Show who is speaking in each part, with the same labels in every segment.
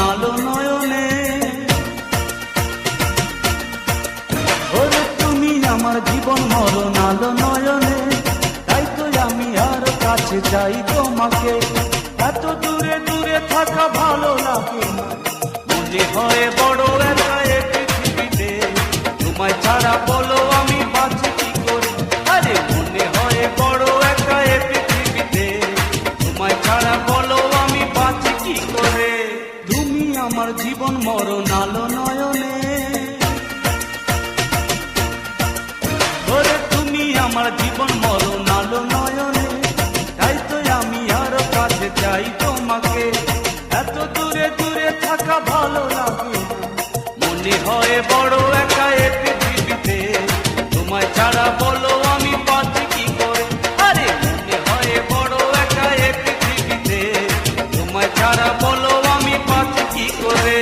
Speaker 1: আলো নয়নে। ওরে তুমি আমার জীবন মরণ আলো নয়নে, তাই তো আমি আর কাছে চাই তোমাকে। এত দূরে দূরে থাকা ভালো লাগে না, মনে হয় বড় একা এ পৃথিবীতে। তোমায় ছাড়া বলো আমি বাঁচি কি করে, আরে মনে হয় বড় একা এ পৃথিবীতে। তোমায় ছাড়া বলো আমি বাঁচি কি করে। তুমি আমার জীবন মরণ আলো নয়নে। ওরে তুমি আমার জীবন মরণ আলো নয়নে, তাই তো আমি আর কাছে চাই তোমাকে। এত দূরে দূরে থাকা ভালো লাগে না, মনে হয় বড় একা এ পৃথিবীতে। তোমায় ছাড়া বলো আমি বাঁচি কি করে, আরে মনে হয় বড় একা এ পৃথিবীতে। তোমায় ছাড়া বলো আমি বাঁচি কি করে।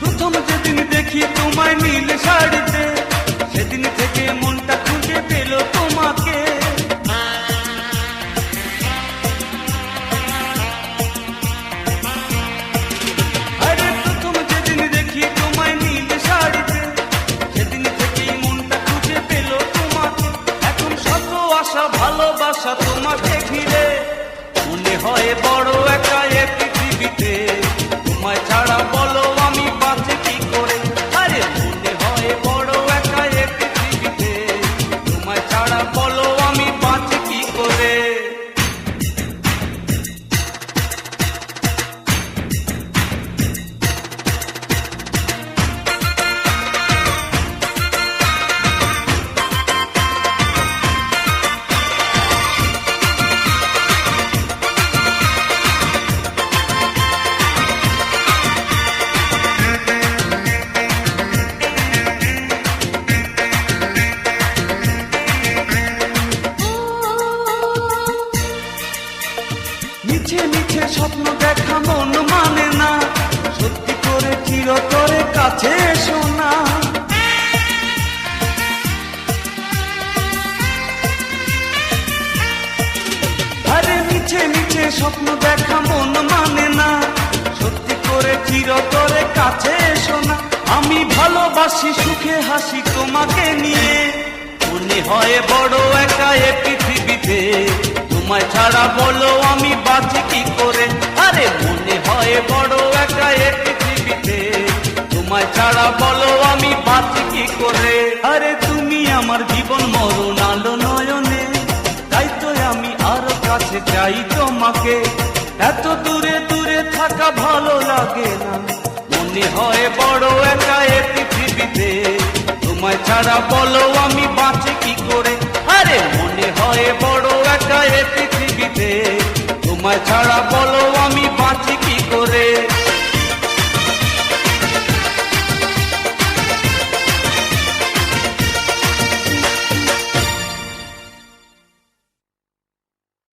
Speaker 1: প্রথম যেদিন দেখি তোমায় নীল শাড়িতে, সেদিন থেকে মনটা খুঁজে পেল তোমাকে। আরে প্রথম যেদিন দেখি তোমায় নীল শাড়িতে, সেদিন থেকেই মনটা খুঁজে পেল তোমাকে। এখন শত আশা ভালোবাসা তোমাকে ঘিরে, মনে হয় বড় একা এ পৃথিবীতে। তোমায় ছাড়া বলো আমি বাঁচি কি করে, আরে মনে হয় বড় একা এ পৃথিবীতে। তোমায় ছাড়া বলো আমি বাঁচি কি করে। মিছে মিছে স্বপ্ন দেখা মন মানে না, সত্যি করে চিরতরে কাছে এসো না। আরে মিছে মিছে স্বপ্ন দেখা মন মানে না, সত্যি করে চিরতরে কাছে এসো না। আমি ভালোবাসি সুখে হাসি তোমাকে নিয়ে, মনে হয় বড় একা এ পৃথিবীতে। তোমায় ছাড়া বলো আমি বাঁচি কি করে, আরে মনে হয় বড় একা এ পৃথিবীতে। তোমায় ছাড়া বলো আমি বাঁচি কি করে। আরে তুমি আমার জীবন মরণ আলো নয়নে, তাই তো আমি আরো কাছে চাই তোমাকে। এত দূরে দূরে থাকা ভালো লাগে না, মনে হয় বড় একা এ পৃথিবীতে। তোমায় ছাড়া বলো আমি বাঁচি কি করে, আরে মনে হয় বড় একা এ পৃথিবীতে। তোমায় ছাড়া বলো আমি বাঁচি